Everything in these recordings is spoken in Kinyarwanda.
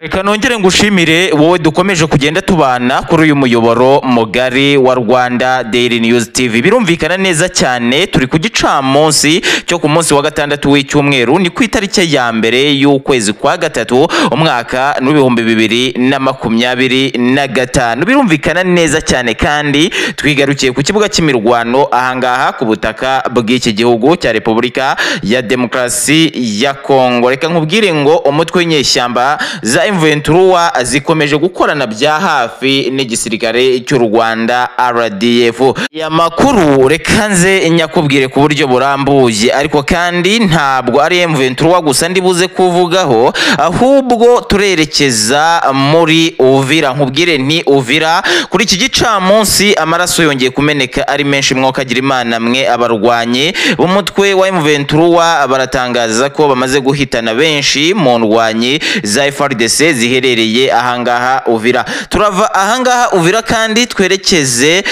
Reka nongere ngushimire wowe dukomeje kugenda tubana kuri uyu muyoboro mugari wa Rwanda Daily News TV. Birumvikana neza cyane turi ku gicamunsi cyo ku munsi wa gatandatu w'icyumweru, ni ku itariki ya mbere y'ukwezi kwa gatatu umwaka n'ibihumbi 2025. Birumvikana neza cyane kandi twigarukiye ku kibuga cy'imirwano ahangaha ku butaka bw'iki gihugu cya Repubulika ya Demokarasi ya Kongo. Reka nkubwire ngo umutwe w'inyeshyamba za M23 zikomeje gukorana bya hafi n'igisirikare cy'u Rwanda RDF. Ya makuru reka nze nyakubwire ku buryo burambuye, ariko kandi ntabwo ari M23 gusa ndibuze kuvugaho, ahubwo turerekeza muri Uvira. Nkubwire nti Uvira kuri iki gicamunsi amaraso yongeye kumeneka ari menshi. Mwokagira Imana mwe abarwanye b'umutwe wa M23 baratangaza ko bamaze guhitana benshi mu ndwanyi za FARDC ziherereye ahangaha Uvira. Turava ahangaha Uvira kandi twerekeze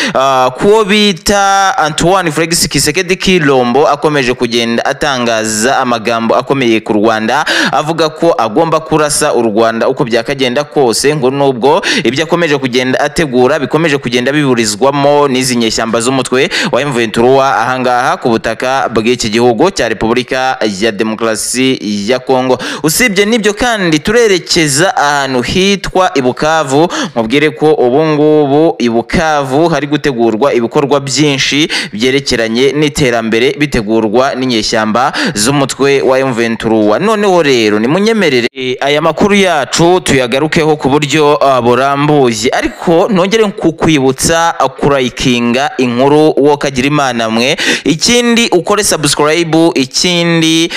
kuwo bita Antoine Felix Tshisekedi Tshilombo, akomeje kugenda atangaza amagambo akomeye ku Rwanda, avuga ko agomba kurasa u Rwanda uko byakagenda kose, ngo nubwo ibyo akomeje kugenda ategura bikomeje kugenda biburizwamo n'izi nyeshyamba z'umutwe wa M23 ahangaha ku butaka bw'iki gihugu cya Repubulika ya Demokarasi ya Kongo. Usibye nibyo kandi turerekeza ahantu hitwa Ibukavu. Mubwire ko ubu ngubu Ibukavu hari gutegurwa ibikorwa byinshi byerekeranye n'iterambere bitegurwa n'inyeshyamba z'umutwe wa M23. Noneho rero ni munyemerere aya makuru yacu tuyagarukeho ku buryo burambuye, ariko nongere kukwibutsa kurayikinga inkuru wo kagira Imana mwe, ikindi ukore subscribe, ikindi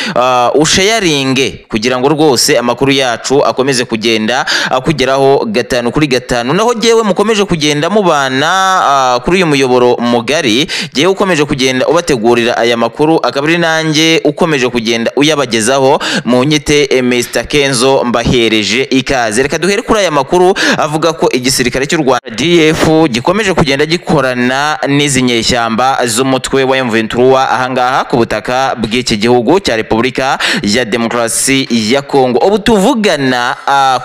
usharinge kugira ngo rwose amakuru yacu akomeze kugenda akugeraho gatanu kuri gatanu. Naho jewe mukomeje kugenda mubana kuri uyu muyoboro mugari, jewe ukomeje kugenda ubategurira aya makuru, akabiri nanjye ukomeje kugenda uyabagezaho mu nyite Mr Kenzo mbahereje ikaze. Reka duhere kuri aya makuru avuga ko igisirikare cy'u Rwanda RDF gikomeje kugenda gikorana n'izi nyeshyamba z'umutwe wa M23 ahangaha ku butaka bw'iki gihugu cya Repubulika ya Demokarasi ya Kongo. Ubu tuvugana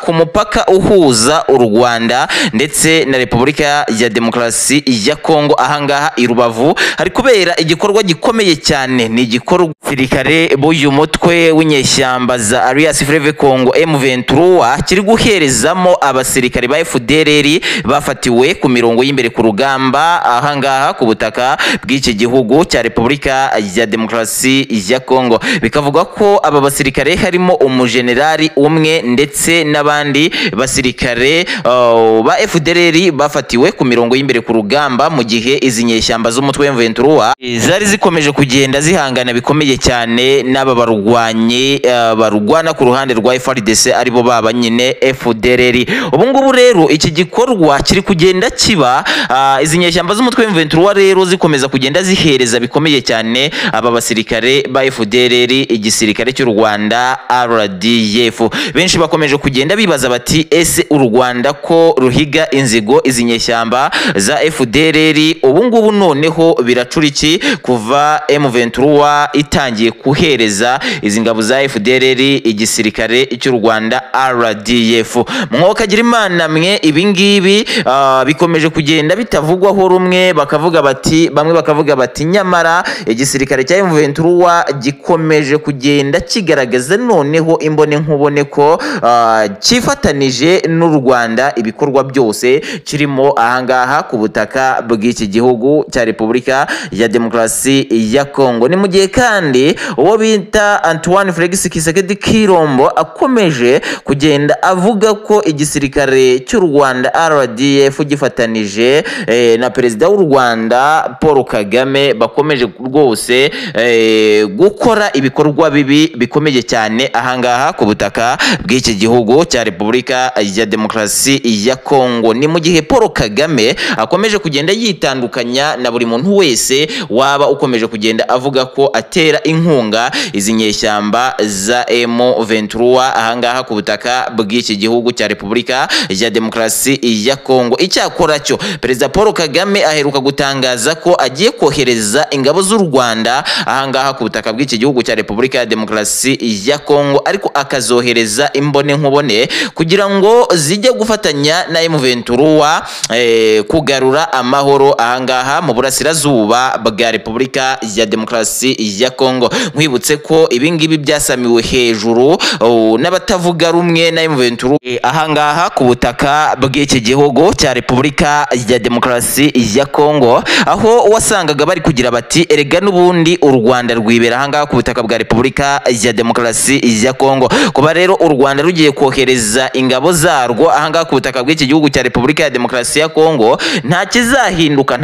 ku mupaka uhuza u Rwanda ndetse na Repubulika ya Demokarasi ya Kongo ahangaha i Rubavu hari kubera igikorwa gikomeye cyane. Ni igikorwa gisirikare b'uyu mutwe w'inyeshyamba za Alliance Fleuve Congo M23 kiri guherezamo abasirikare ba FDLR bafatiwe ku mirongo y'imbere ku rugamba ahangaha ku butaka bw'iki gihugu cya Repubulika ya Demokarasi ya Kongo. Bikavuga ko aba basirikare harimo umujenerali umwe ndetse n'abandi basirikare ba FDLR bafatiwe ku mirongo y'imbere ku rugamba, mu gihe izi nyeshyamba z'umutwe M23 zari zikomeje kugenda zihangana bikomeye cyane n'aba barwanye barugwana ku ruhande rwa FARDC aribo baba nyine FDLR. Ubu ngubu rero iki gikorwa kiri kugenda kiba, izi nyeshyamba z'umutwe M23 rero zikomeza kugenda zihereza bikomeye cyane aba basirikare ba FDLR igisirikare cy'u Rwanda RDF. Benshi bakomeje kugenda bibaza bati ese u Rwanda ko ruhiga inzigo izi nyeshyamba za FDLR ubu ngubu noneho biracuriki kuva M23 itangiye kuhereza izi ngabo za FDLR igisirikare cy'u Rwanda RDF. Mwokagira Imana mwe ibingibi bikomeje kugenda bitavugwaho rumwe, bakavuga bati bamwe bakavuga bati nyamara igisirikare cya M23 gikomeje kugenda kigaragaza noneho imbone nkubone ko cyifatanije n'u Rwanda ibikorwa byose kirimo ahangaha ku butaka bw'iki gihugu cya Repubulika ya Demokarasi ya Kongo. Ni mu gihe kandi uwo bita Antoine Felix Tshisekedi Tshilombo akomeje kugenda avuga ko igisirikare cy'u Rwanda RDF gifatanije na perezida w'u Rwanda Paul Kagame bakomeje rwose gukora ibikorwa bibi bikomeye cyane ahangaha ku butaka bw'iki gihugu cya Repubulika ya Demokarasi ya Kongo. Ni mu gihe Paul Kagame akomeje kugenda yitandukanya na buri muntu wese waba ukomeje kugenda avuga ko atera inkunga izi nyeshyamba za M23 ahangaha ku butaka bw'iki gihugu cya Repubulika ya Demokarasi ya Kongo. Icyakora cyo Perezida Paul Kagame aheruka gutangaza ko agiye kohereza ingabo z'u Rwanda ahangaha ku butaka bw'iki gihugu cya Repubulika ya Demokarasi ya Kongo, ariko akazohereza imbone nkubone nkubone kugira ngo zijye gufatanya na M23 kugarura amahoro ahangaha mu burasirazuba bwa Repubulika ya Demokarasi ya Kongo. Nkwibutse ko ibingibi byasamiwe hejuru n'abatavuga rumwe na M23 ahangaha ku butaka bw'iki gihugu cya Repubulika ya Demokarasi ya Kongo, aho wasangaga bari kugira bati erega n'ubundi u Rwanda rwibera ahangaha ku butaka bwa Repubulika ya Demokarasi ya Kongo. Kuba rero u Rwanda rugiye kohereza ingabo zarwo ahangaha ku butaka bw'iki gihugu cya Repubulika ya Demokarasi ya Kongo, nta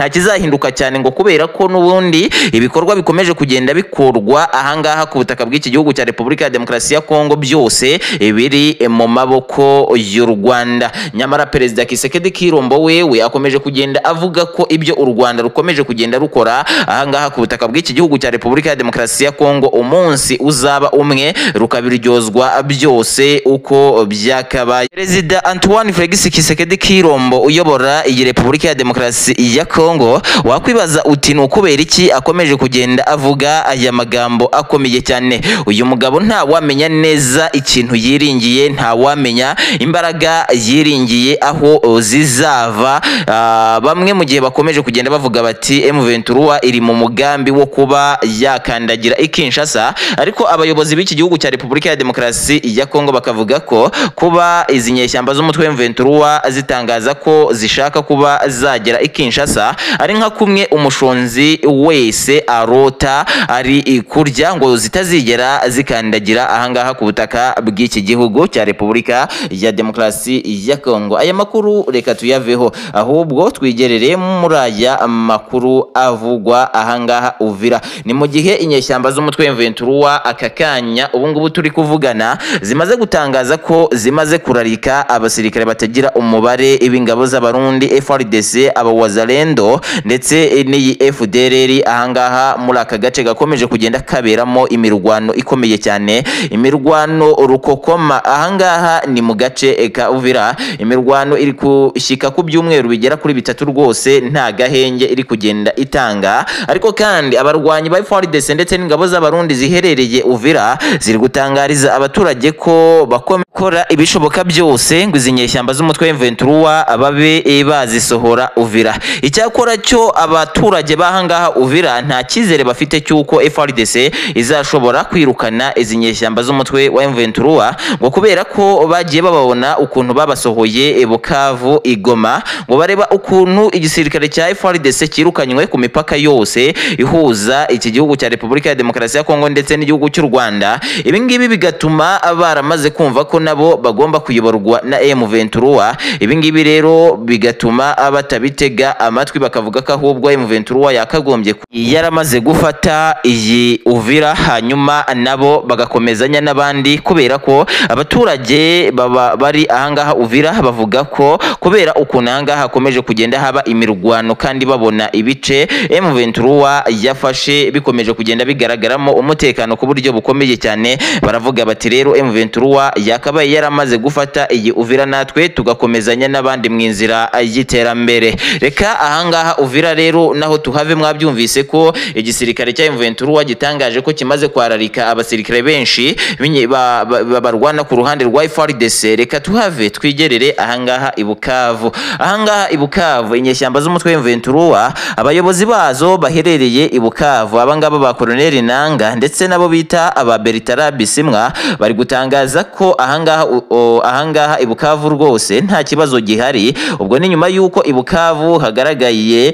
kizahinduka cyane ngo kubera ko n'ubundi ibikorwa bikomeje kugenda bikorwa ahangaha ku butaka bw'iki gihugu cya Repubulika ya Demokarasi ya Kongo byose biri mu maboko y'u Rwanda. Nyamara Perezida Kisekedi Kirombo wewe akomeje kugenda avuga ko ibyo u Rwanda rukomeje kugenda rukora ahangaha ku butaka bw'iki gihugu cya Repubulika ya Demokarasi ya Kongo umunsi uzaba umwe rukabiryozwa byose uko byakabaye. Perezida Antoine Felix Kisekedi Kirombo uyobora iyi Repubulika ya Demokarasi ya Kongo, wakwibaza uti nukubera iki akomeje kugenda avuga aya magambo akomeye cyane. Uyu mugabo nta wamenya neza ikintu yiringiye, nta wamenya imbaraga yiringiye aho zizava. Bamwe mu gihe bakomeje kugenda bavuga bati M23 iri mu mugambi wo kuba yakandagira Kinshasa, ariko abayobozi b'iki gihugu cya Repubulika ya Demokarasi ya Kongo bakavuga ko kuba izi nyeshyamba z'umutwe M23 zitangaza ko zishaka kuba zagera Kinshasa ari nka kumwe umushonzi wese arota ari kurya, ngo zitazigera zikandagira ahangaha ku butaka bw'iki gihugu cya Repubulika ya Demokarasi ya Kongo. Aya makuru reka tuyaveho, ahubwo twigerere muri aya makuru avugwa ahangaha Uvira. Ni mu gihe inyeshyamba z'umutwe M23 akakanya ubungubu turi kuvugana zimaze gutangaza ko zimaze kurarika abasirikare batagira umubare ibingabo z'abarundi FARDC, abawazalendo ndetse n'iyi FDLR ahangaha muri aka gace gakomeje kugenda kaberamo imirwano ikomeye cyane, imirwano rukokoma. Ahangaha ni mu gace ka Uvira, imirwano iri kushyika ku byumweru bigera kuri 3 rwose nta gahenge iri kugenda itanga. Ariko kandi abarwanyi ba FARDC ndetse n'ingabo z'abarundi ziherereye Uvira ziri gutangariza abaturage ko bakora ibishoboka byose ngo izi nyeshyamba z'umutwe M23 babe bazisohora Uvira. Icyakora cyo abaturage bahangaha Uvira nta cyizere bafite cyuko FARDC izashobora kwirukana izi nyeshyamba z'umutwe wa M23 ngo kubera ko bagiye bababona ukuntu babasohoye Bukavu, Igoma, ngo bareba ukuntu igisirikare cya FARDC kirukanywe ku mipaka yose ihuza iki gihugu cya Repubulika ya Demokarasi ya Kongo ndetse n'igihugu cy'u Rwanda. Ibi ngibi bigatuma baramaze kumva ko nabo bagomba kuyoborwa na M23. Ibi ngibi rero bigatuma batabitega amatwi, bakavuga ko ahubwo M23 yakagombye yaramaze gufata iyi Uvira, hanyuma nabo bagakomezanya n'abandi, kubera ko abaturage bari ahangaha Uvira bavuga ko kubera ukuntu ahangaha hakomeje kugenda haba imirwano kandi babona ibice M23 yafashe bikomeje kugenda bigaragaramo umutekano ku buryo bukomeye cyane, baravuga bati rero M23 yakabaye yaramaze gufata iyi Uvira natwe tugakomezanya n'abandi mu inzira y'iterambere. Reka ahangaha Uvira rero naho tuhave, mwabyumvise ko igisirikare cya M23 gitangaje ko kimaze kwararika abasirikare benshi babarwana ku ruhande rwa FARDC. Reka tuhave twigerere ahangaha Ibukavu. Ahangaha Ibukavu inyeshyamba z'umutwe M23 abayobozi bazo baherereye Ibukavu, abangaba ba Colonel Nanga ndetse nabo bita aba Bertrand Bisimwa bari gutangaza ko ahangaha Ibukavu rwose nta kibazo gihari. Ubwo ni nyuma yuko Ibukavu hagaragaye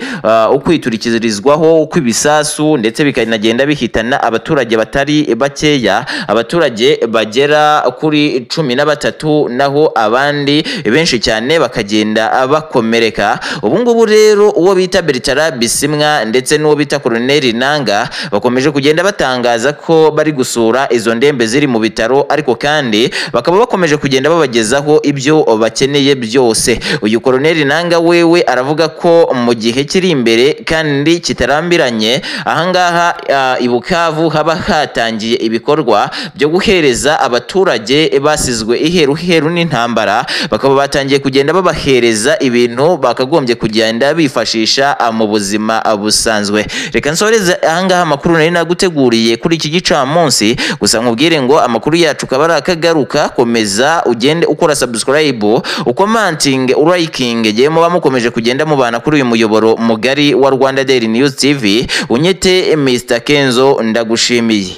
ukwiturikirizwaho kw'ibisasu ndetse bikanagenda bihitana abaturage batari bakeya, abaturage bagera kuri 13, naho abandi benshi cyane bakagenda bakomereka. Ubungubu rero uwo bita Bertrand Bisimwa ndetse n'uwo bita Colonel Nanga bakomeje kugenda batangaza ko bari gusura izo ndembe ziri mu bitaro, ariko kandi bakaba bakomeje kugenda babagezaho ibyo bakeneye byose. Uyu Colonel Nanga wewe aravuga ko mu gihe kiri imbere kandi kitarambiranye ahangaha Ibukavu haba hatangiye ibikorwa byo guhereza abaturage basizwe iheru n'intambara, bakaba batangiye kugenda babahereza ibintu bakagombye kugenda bifashisha mu buzima busanzwe. Reka nsoreze ahangaha amakuru nari naguteguriye kuri iki gicamunsi, gusa nkubwire ngo amakuru yacu kabara akagaruka. komeza ugende ukora subscribe, ukomanting, uriking, giye muba mukomeje kugenda mubana kuri uyu muyoboro mugari wa Rwanda Daily News TV. Unyete Mr Kenzo, ndagushimiye.